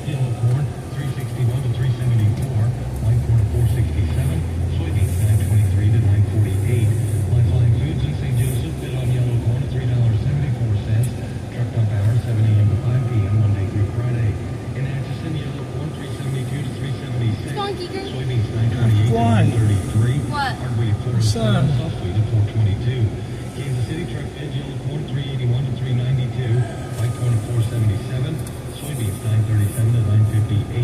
Joseph, yellow corn, 361 to 374. White corn, 467. Soybeans, 923 to 948. Line Flying Foods in St. Joseph, bid on yellow corn, $3.74. Truck dump hour, 7 a.m. to 5 p.m. Monday through Friday. In Atchison, yellow corn, 372 to 376. Soybeans, 928 to 933. What? Hardweight, 407. Softweight at 422. Kansas City, truck bid, yellow corn, 381 to 392. White corn, 477. Soybeans, 937 to 958.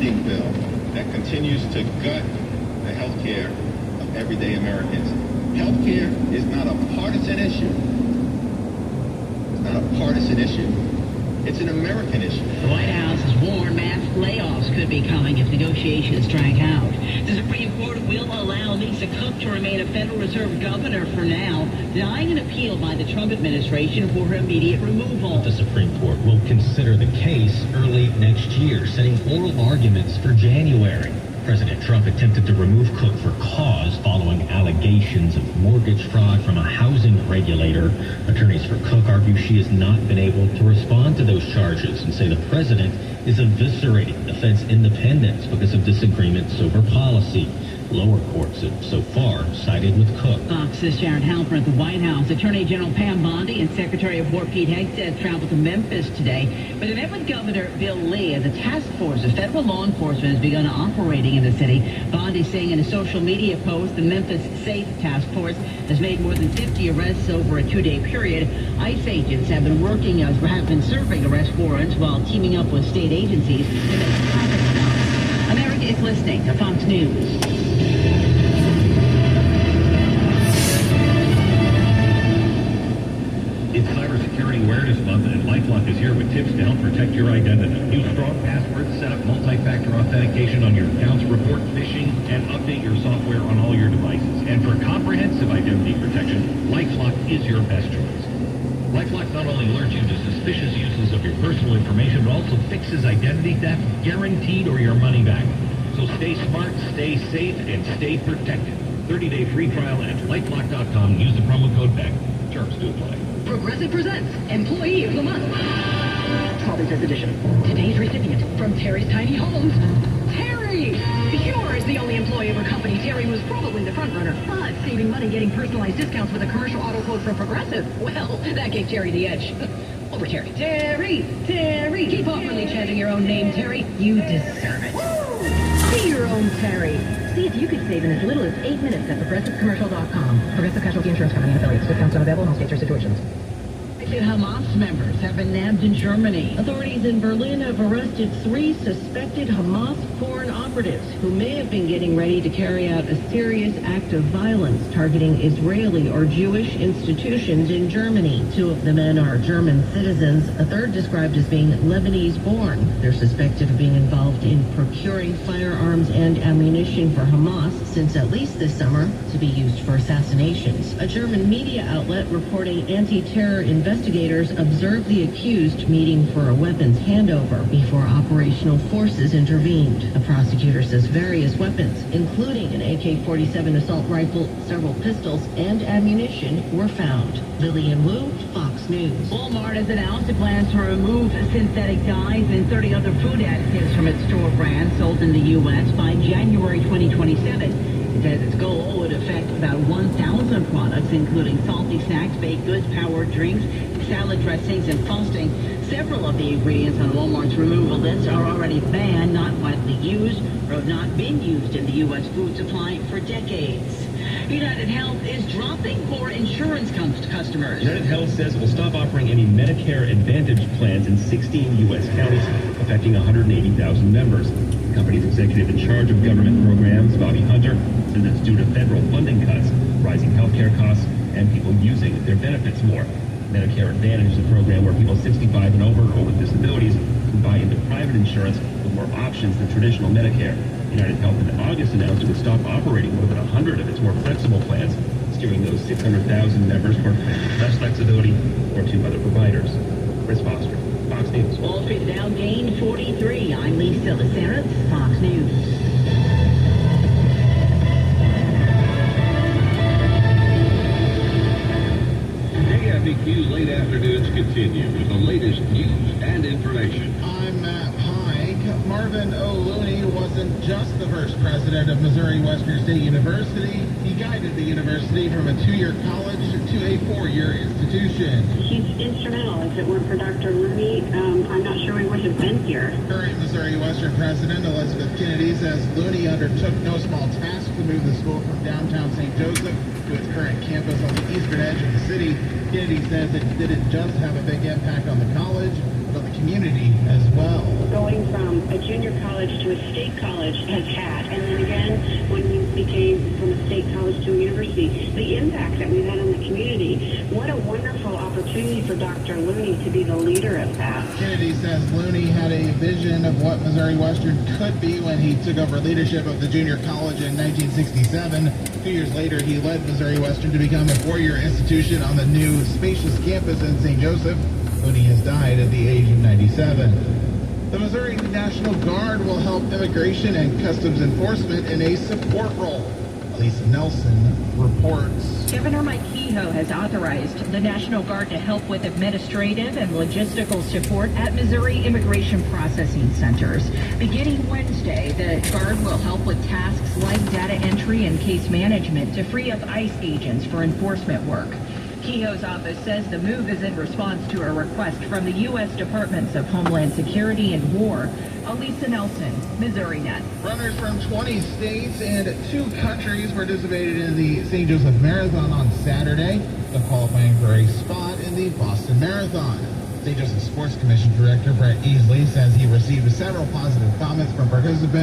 spending bill that continues to gut the health care of everyday Americans. Health care is not a partisan issue. It's not a partisan issue. It's an American issue. The White House has warned mass layoffs could be coming if negotiations drag out. The Supreme Court will allow Lisa Cook to remain a Federal Reserve governor for now, denying an appeal by the Trump administration for her immediate removal. The Supreme Court will consider the case early next year, setting oral arguments for January. President Trump attempted to remove Cook for cause following allegations of mortgage fraud from a housing regulator. Attorneys for Cook argue she has not been able to respond to those charges and say the president is eviscerating defense independence because of disagreements over policy. Lower courts have so far sided with Cook. Fox's Sharon Halper at the White House. Attorney General Pam Bondi and Secretary of War Pete Hegseth traveled to Memphis today, where they met with Governor Bill Lee as a task force of federal law enforcement has begun operating in the city. Bondi saying in a social media post, the Memphis Safe Task Force has made more than 50 arrests over a 2-day period. ICE agents have been serving arrest warrants while teaming up with state agencies to make traffic stops. America is listening to Fox News. It's Cybersecurity Awareness Month, and LifeLock is here with tips to help protect your identity. Use strong passwords, set up multi-factor authentication on your accounts, report phishing, and update your software on all your devices. And for comprehensive identity protection, LifeLock is your best choice. LifeLock not only alerts you to suspicious uses of your personal information, but also fixes identity theft, guaranteed, or your money back. So stay smart, stay safe, and stay protected. 30-day free trial at LifeLock.com. Use the promo code BECK. Terms do apply. Progressive presents Employee of the Month. Father's Day edition. Today's recipient from Terry's Tiny Homes, Terry. Yours, the only employee of her company. Terry was probably the front runner, but saving money getting personalized discounts with a commercial auto quote from Progressive. Well, that gave Terry the edge. Over Terry. Terry. Keep awkwardly chanting your own name, Terry. You deserve it. Woo! Be your own Terry. See if you could save in as little as 8 minutes at ProgressiveCommercial.com. Progressive Casualty Insurance Company and affiliates. Discounts not available in all states or situations. Hamas members have been nabbed in Germany. Authorities in Berlin have arrested 3 suspected Hamas foreign operatives who may have been getting ready to carry out a serious act of violence targeting Israeli or Jewish institutions in Germany. 2 of the men are German citizens, a third described as being Lebanese-born. They're suspected of being involved in procuring firearms and ammunition for Hamas since at least this summer to be used for assassinations. A German media outlet reporting anti-terror investigators observed the accused meeting for a weapons handover before operational forces intervened. A prosecutor says various weapons, including an AK-47 assault rifle, several pistols, and ammunition were found. Lillian Wu, Fox News. Walmart has announced it plans to remove synthetic dyes and 30 other food additives from its store brands sold in the U.S. by January 2027. It says its goal would affect about 1,000 products, including salty snacks, baked goods, powered drinks, salad dressings, and frosting. Several of the ingredients on Walmart's removal list are already banned, not widely used, or have not been used in the U.S. food supply for decades. United Health is dropping core insurance customers. United Health says it will stop offering any Medicare Advantage plans in 16 U.S. counties, affecting 180,000 members. The company's executive in charge of government programs, Bobby Hunter, said that's due to federal funding cuts, rising healthcare costs, and people using their benefits more. Medicare Advantage is a program where people 65 and over or with disabilities can buy into private insurance with more options than traditional Medicare. United Health in August announced it would stop operating more than 100 of its more flexible plans, steering those 600,000 members toward less flexibility or to other providers. Chris Foster, Fox News. Wall Street Dow gained 43. I'm Lisa Laceras, Fox News. KFEQ's late afternoons continue with the latest news and information. I'm Matt Pike. Marvin O. Looney wasn't just the first president of Missouri Western State University. He guided the university from a 2-year college to a 4-year institution. He's instrumental. If it weren't for Dr. Looney, I'm not sure we would have been here. Current Missouri Western President Elizabeth Kennedy says Looney undertook no small task to move the school from downtown St. Joseph to its current campus on the eastern edge of the city. Kennedy says it didn't just have a big impact on the college, but on the community as well. Going from a junior college to a state college has had, and then again when we became from a state college to a university, the impact that we've had on the community. What a wonderful opportunity for Dr. Looney to be the leader of that. Kennedy says Looney had a vision of what Missouri Western could be when he took over leadership of the junior college in 1967. 2 years later, he led Missouri Western to become a 4-year institution on the new spacious campus in St. Joseph. Looney has died at the age of 97. The Missouri National Guard will help Immigration and Customs Enforcement in a support role. Lisa Nelson reports. Governor Mike Kehoe has authorized the National Guard to help with administrative and logistical support at Missouri immigration processing centers. Beginning Wednesday, the Guard will help with tasks like data entry and case management to free up ICE agents for enforcement work. Kehoe's office says the move is in response to a request from the U.S. Departments of Homeland Security and War. Alisa Nelson, Missouri Net. Runners from 20 states and 2 countries participated in the St. Joseph Marathon on Saturday. They're qualifying for a spot in the Boston Marathon. St. Joseph Sports Commission Director Brett Easley says he received several positive comments from participants.